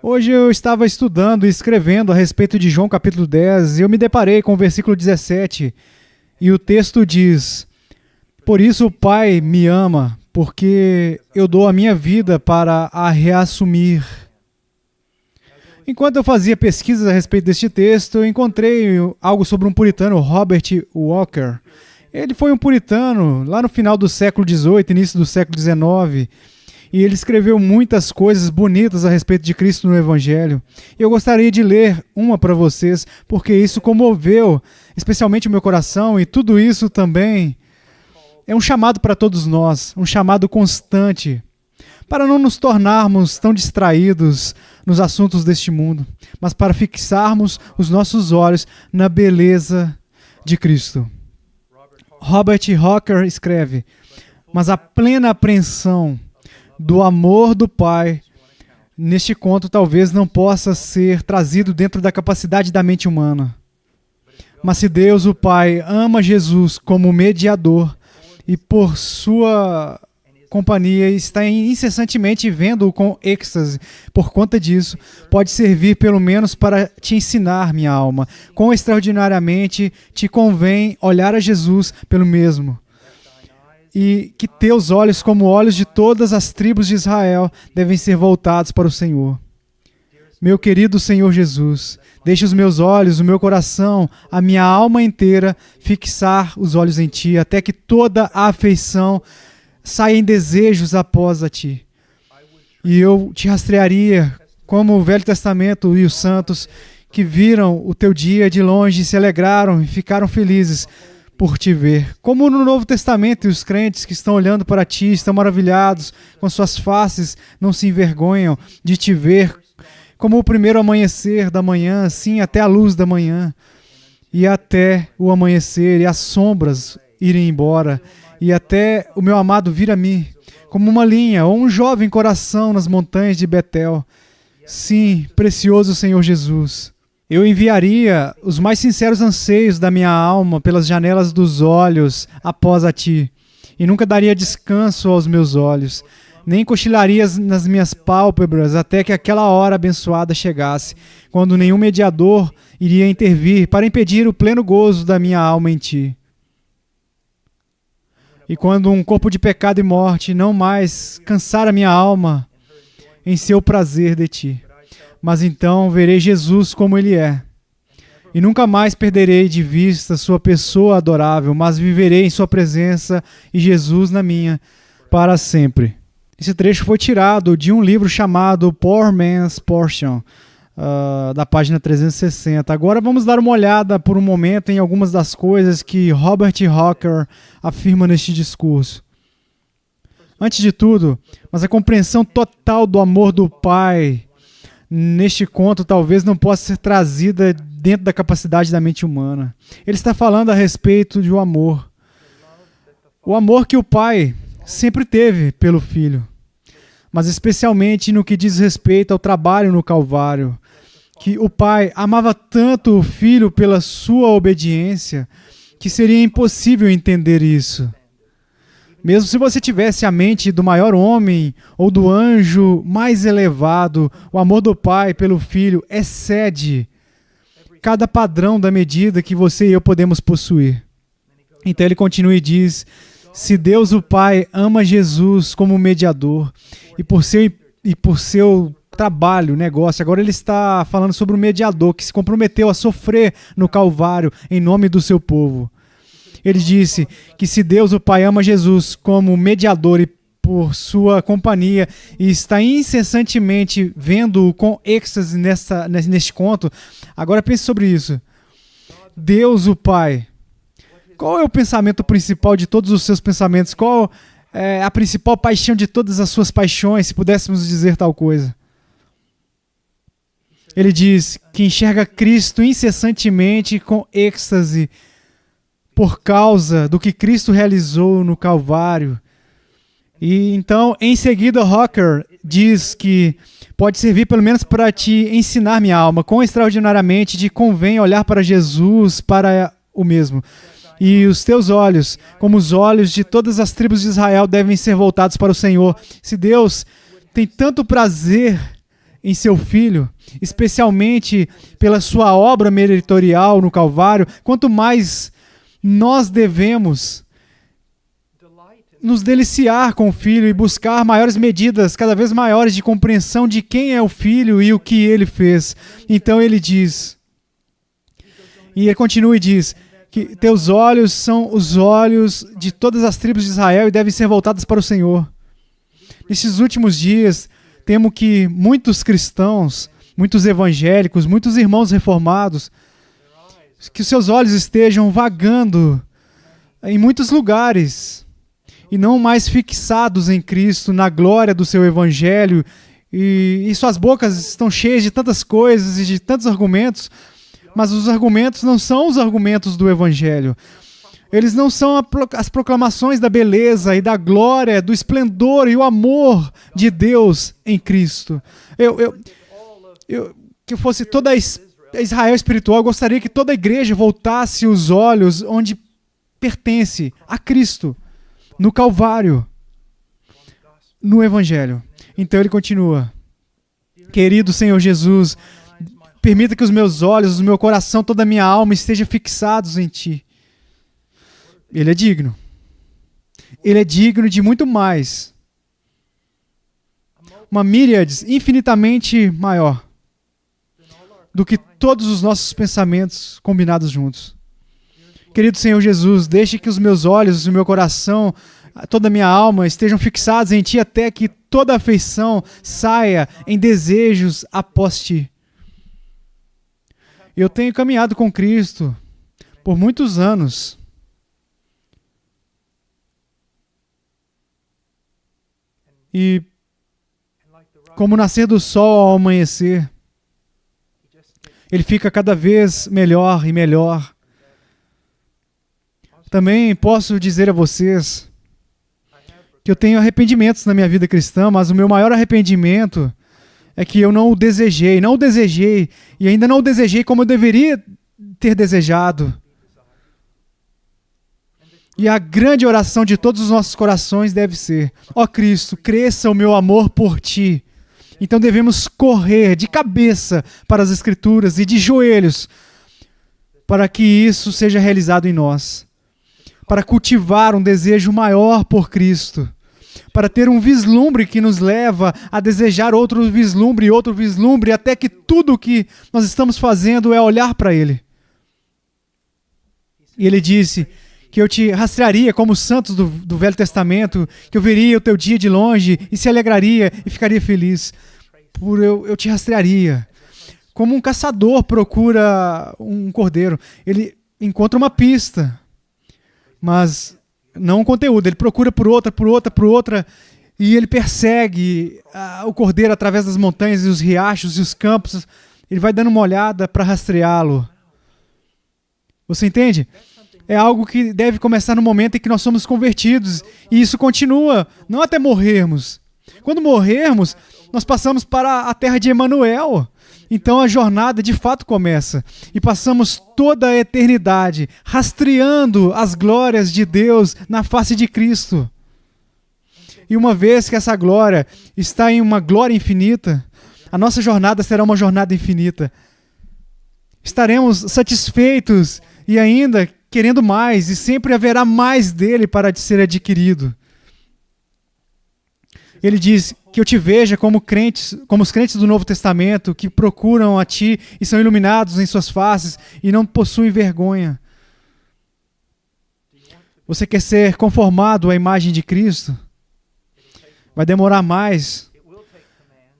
Hoje eu estava estudando e escrevendo a respeito de João capítulo 10 e eu me deparei com o versículo 17 e o texto diz: Por isso o Pai me ama, porque eu dou a minha vida para a reassumir. Enquanto eu fazia pesquisas a respeito deste texto, eu encontrei algo sobre um puritano, Robert Walker. Ele foi um puritano lá no final do século XVIII, início do século XIX, e ele escreveu muitas coisas bonitas a respeito de Cristo no Evangelho. E eu gostaria de ler uma para vocês, porque isso comoveu especialmente o meu coração, e tudo isso também é um chamado para todos nós, um chamado constante, para não nos tornarmos tão distraídos nos assuntos deste mundo, mas para fixarmos os nossos olhos na beleza de Cristo. Robert Walker escreve: Mas a plena apreensão do amor do Pai neste conto talvez não possa ser trazido dentro da capacidade da mente humana. Mas se Deus, o Pai, ama Jesus como mediador e por sua companhia está incessantemente vendo-o com êxtase, por conta disso, pode servir pelo menos para te ensinar, minha alma, quão extraordinariamente te convém olhar a Jesus pelo mesmo. E que teus olhos, como olhos de todas as tribos de Israel, devem ser voltados para o Senhor. Meu querido Senhor Jesus, deixe os meus olhos, o meu coração, a minha alma inteira fixar os olhos em Ti, até que toda a afeição saia em desejos após a Ti. E eu te rastrearia como o Velho Testamento e os santos que viram o Teu dia de longe, se alegraram e ficaram felizes por Te ver. Como no Novo Testamento e os crentes que estão olhando para Ti, estão maravilhados com suas faces, não se envergonham de Te ver, como o primeiro amanhecer da manhã, assim até a luz da manhã, e até o amanhecer e as sombras irem embora, e até o meu amado vir a mim, como uma linha ou um jovem coração nas montanhas de Betel. Sim, precioso Senhor Jesus, eu enviaria os mais sinceros anseios da minha alma pelas janelas dos olhos após a Ti, e nunca daria descanso aos meus olhos, nem cochilaria nas minhas pálpebras até que aquela hora abençoada chegasse, quando nenhum mediador iria intervir para impedir o pleno gozo da minha alma em Ti. E quando um corpo de pecado e morte não mais cansar a minha alma em seu prazer de Ti, mas então verei Jesus como Ele é. E nunca mais perderei de vista sua pessoa adorável, mas viverei em sua presença e Jesus na minha para sempre. Esse trecho foi tirado de um livro chamado Poor Man's Portion, da página 360. Agora vamos dar uma olhada por um momento em algumas das coisas que Robert Walker afirma neste discurso. Antes de tudo, mas a compreensão total do amor do Pai neste conto talvez não possa ser trazida dentro da capacidade da mente humana. Ele está falando a respeito de um amor. O amor que o Pai sempre teve pelo Filho, mas especialmente no que diz respeito ao trabalho no Calvário, que o Pai amava tanto o Filho pela sua obediência que seria impossível entender isso. Mesmo se você tivesse a mente do maior homem ou do anjo mais elevado, o amor do Pai pelo Filho excede cada padrão da medida que você e eu podemos possuir. Então ele continua e diz: se Deus o Pai ama Jesus como mediador e por seu trabalho, negócio, agora ele está falando sobre o mediador que se comprometeu a sofrer no Calvário em nome do seu povo. Ele disse que se Deus o Pai ama Jesus como mediador e por sua companhia e está incessantemente vendo-o com êxtase neste conto, agora pense sobre isso. Deus o Pai, qual é o pensamento principal de todos os seus pensamentos? Qual é a principal paixão de todas as suas paixões, se pudéssemos dizer tal coisa? Ele diz que enxerga Cristo incessantemente com êxtase por causa do que Cristo realizou no Calvário. E então, em seguida, Walker diz que pode servir pelo menos para te ensinar, minha alma, quão extraordinariamente te convém olhar para Jesus, para o mesmo. E os teus olhos, como os olhos de todas as tribos de Israel, devem ser voltados para o Senhor. Se Deus tem tanto prazer em seu Filho, especialmente pela sua obra meritorial no Calvário, quanto mais nós devemos nos deliciar com o Filho e buscar maiores medidas, cada vez maiores de compreensão de quem é o Filho e o que Ele fez. Então ele diz, e ele continua e diz, que teus olhos são os olhos de todas as tribos de Israel e devem ser voltados para o Senhor. Nesses últimos dias, temo que muitos cristãos, muitos evangélicos, muitos irmãos reformados, que os seus olhos estejam vagando em muitos lugares e não mais fixados em Cristo, na glória do seu evangelho, e suas bocas estão cheias de tantas coisas e de tantos argumentos, mas os argumentos não são os argumentos do evangelho. Eles não são as proclamações da beleza e da glória, do esplendor e o amor de Deus em Cristo. Que fosse toda Israel espiritual, eu gostaria que toda a igreja voltasse os olhos onde pertence, a Cristo, no Calvário, no Evangelho. Então ele continua. Querido Senhor Jesus, permita que os meus olhos, o meu coração, toda a minha alma estejam fixados em Ti. Ele é digno. Ele é digno de muito mais. Uma míriades infinitamente maior do que todos os nossos pensamentos combinados juntos. Querido Senhor Jesus, deixe que os meus olhos, o meu coração, toda a minha alma estejam fixados em Ti até que toda afeição saia em desejos após Ti. Eu tenho caminhado com Cristo por muitos anos. E como o nascer do sol ao amanhecer, ele fica cada vez melhor e melhor. Também posso dizer a vocês que eu tenho arrependimentos na minha vida cristã, mas o meu maior arrependimento é que eu não o desejei e ainda não o desejei como eu deveria ter desejado. E a grande oração de todos os nossos corações deve ser: ó Cristo, cresça o meu amor por Ti. Então devemos correr de cabeça para as Escrituras e de joelhos para que isso seja realizado em nós. Para cultivar um desejo maior por Cristo. Para ter um vislumbre que nos leva a desejar outro vislumbre, até que tudo o que nós estamos fazendo é olhar para Ele. E Ele disse que eu te rastrearia como os santos do Velho Testamento, que eu veria o teu dia de longe e se alegraria e ficaria feliz. Eu te rastrearia. Como um caçador procura um cordeiro. Ele encontra uma pista, mas não um conteúdo. Ele procura por outra, e ele persegue o cordeiro através das montanhas e os riachos e os campos. Ele vai dando uma olhada para rastreá-lo. Você entende? É algo que deve começar no momento em que nós somos convertidos. E isso continua, não até morrermos. Quando morrermos, nós passamos para a terra de Emanuel. Então a jornada de fato começa. E passamos toda a eternidade rastreando as glórias de Deus na face de Cristo. E uma vez que essa glória está em uma glória infinita, a nossa jornada será uma jornada infinita. Estaremos satisfeitos e ainda querendo mais, e sempre haverá mais dele para ser adquirido. Ele diz que eu te veja como os crentes do Novo Testamento, que procuram a Ti e são iluminados em suas faces e não possuem vergonha. Você quer ser conformado à imagem de Cristo? Vai demorar mais.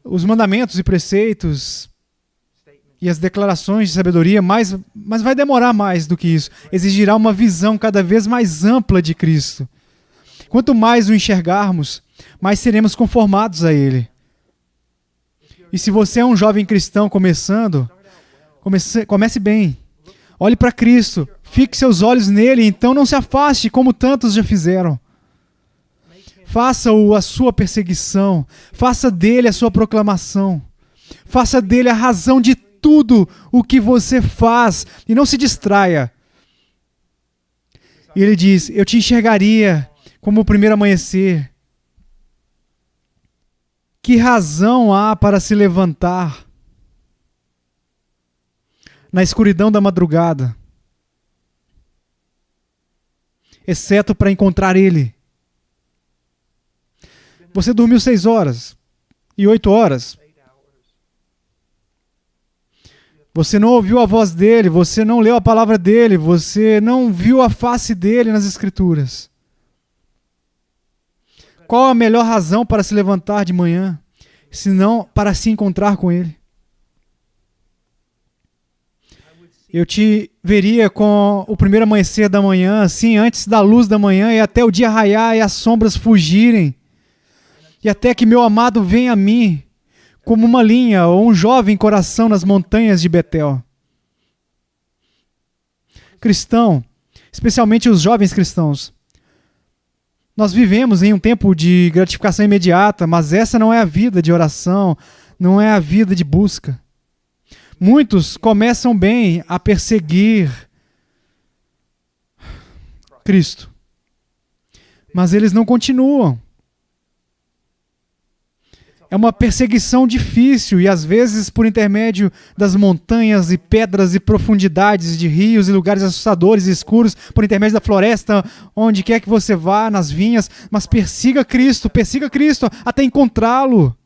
Os mandamentos e preceitos e as declarações de sabedoria, mas vai demorar mais do que isso. Exigirá uma visão cada vez mais ampla de Cristo. Quanto mais o enxergarmos, mais seremos conformados a Ele. E se você é um jovem cristão começando, comece bem. Olhe para Cristo, fixe seus olhos nele, então não se afaste como tantos já fizeram. Faça-o a sua perseguição, faça dele a sua proclamação, faça dele a razão de tudo o que você faz e não se distraia. E ele diz: eu te enxergaria como o primeiro amanhecer, Que razão há para se levantar na escuridão da madrugada, exceto para encontrar Ele? Você dormiu 6 horas e 8 horas. Você não ouviu a voz dele, você não leu a palavra dele, você não viu a face dele nas Escrituras. Qual a melhor razão para se levantar de manhã, senão para se encontrar com ele? Eu te veria com o primeiro amanhecer da manhã, assim, antes da luz da manhã, e até o dia raiar e as sombras fugirem, e até que meu amado venha a mim, como uma linha ou um jovem coração nas montanhas de Betel. Cristão, especialmente os jovens cristãos, nós vivemos em um tempo de gratificação imediata, mas essa não é a vida de oração, não é a vida de busca. Muitos começam bem a perseguir Cristo, mas eles não continuam. É uma perseguição difícil e às vezes por intermédio das montanhas e pedras e profundidades de rios e lugares assustadores e escuros, por intermédio da floresta, onde quer que você vá, nas vinhas, mas persiga Cristo até encontrá-lo.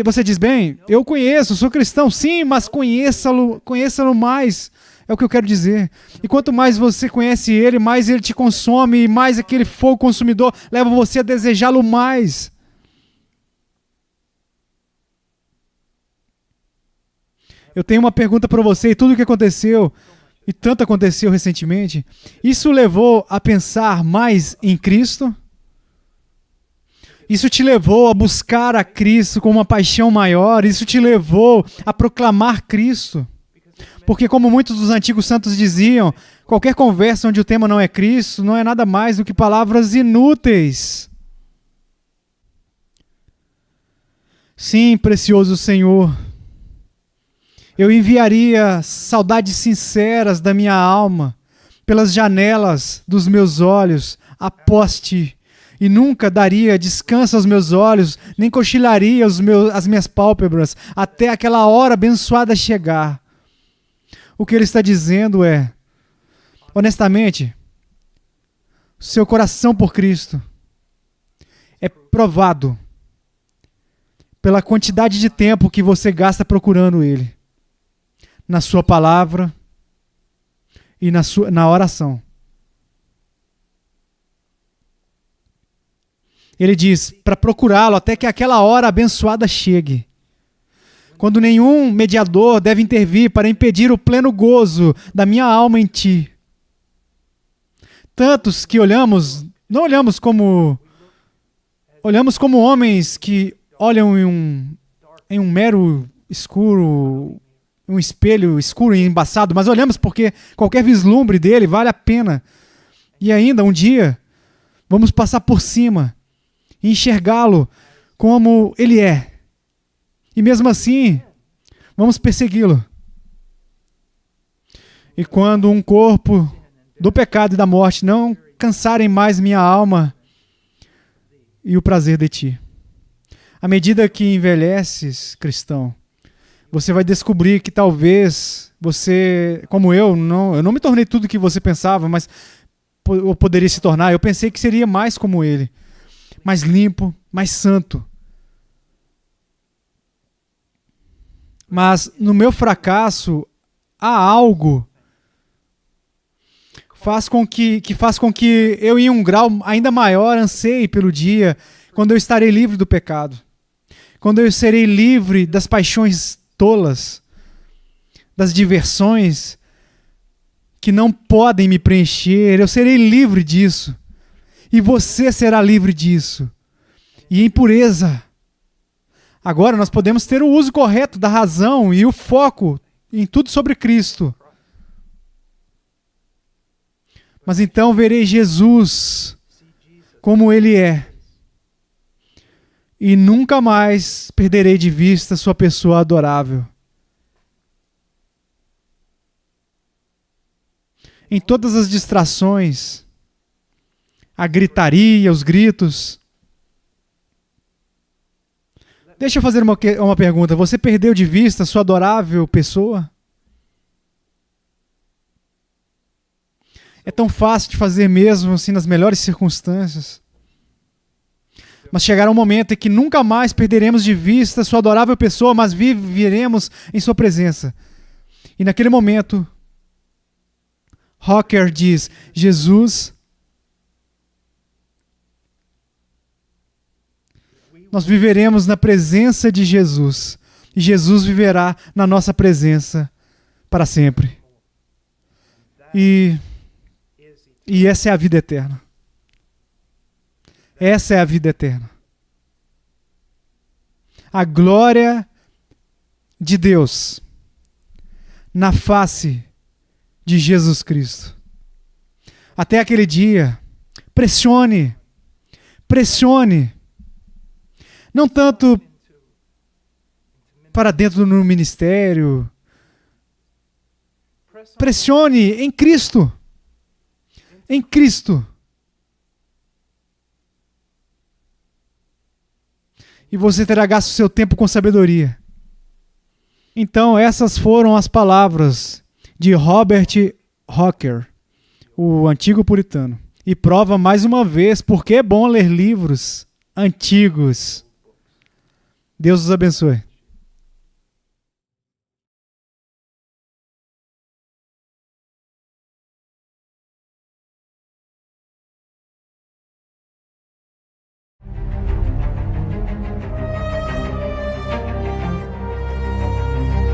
Você diz, bem, eu conheço, sou cristão, sim, mas conheça-lo mais, é o que eu quero dizer. E quanto mais você conhece Ele, mais Ele te consome, e mais aquele fogo consumidor leva você a desejá-lo mais. Eu tenho uma pergunta para você, e tudo o que aconteceu, e tanto aconteceu recentemente, isso levou a pensar mais em Cristo? Isso te levou a buscar a Cristo com uma paixão maior? Isso te levou a proclamar Cristo? Porque como muitos dos antigos santos diziam, qualquer conversa onde o tema não é Cristo, não é nada mais do que palavras inúteis. Sim, precioso Senhor, eu enviaria saudades sinceras da minha alma pelas janelas dos meus olhos após ti, e nunca daria descanso aos meus olhos, nem cochilaria as minhas pálpebras, até aquela hora abençoada chegar. O que ele está dizendo é, honestamente, seu coração por Cristo é provado pela quantidade de tempo que você gasta procurando Ele, na sua palavra e na oração. Ele diz, para procurá-lo até que aquela hora abençoada chegue, quando nenhum mediador deve intervir para impedir o pleno gozo da minha alma em ti. Tantos que não olhamos como homens que olham em um mero escuro, um espelho escuro e embaçado, mas olhamos porque qualquer vislumbre dele vale a pena. E ainda um dia vamos passar por cima e enxergá-lo como ele é. E mesmo assim, vamos persegui-lo. E quando um corpo do pecado e da morte não cansarem mais minha alma e o prazer de ti. À medida que envelheces, cristão, você vai descobrir que talvez você, como eu não me tornei tudo o que você pensava, mas eu poderia se tornar. Eu pensei que seria mais como ele. Mais limpo, mais santo. Mas no meu fracasso há algo que faz com que eu, em um grau ainda maior, anseie pelo dia quando eu estarei livre do pecado, quando eu serei livre das paixões tolas, das diversões que não podem me preencher. Eu serei livre disso. E você será livre disso. E em pureza. Agora nós podemos ter o uso correto da razão e o foco em tudo sobre Cristo. Mas então verei Jesus como Ele é. E nunca mais perderei de vista sua pessoa adorável. Em todas as distrações, a gritaria, os gritos, Deixa eu fazer uma pergunta. Você perdeu de vista sua adorável pessoa? É tão fácil de fazer mesmo assim nas melhores circunstâncias. Mas chegará um momento em que nunca mais perderemos de vista sua adorável pessoa, mas viveremos em sua presença. E naquele momento, Rocker diz: Jesus, nós viveremos na presença de Jesus. E Jesus viverá na nossa presença para sempre. E essa é a vida eterna. Essa é a vida eterna. A glória de Deus na face de Jesus Cristo. Até aquele dia, pressione. Não tanto para dentro do ministério. Pressione em Cristo. Em Cristo. E você terá gasto seu tempo com sabedoria. Então, essas foram as palavras de Robert Rocker, o antigo puritano. E prova mais uma vez porque é bom ler livros antigos. Deus os abençoe.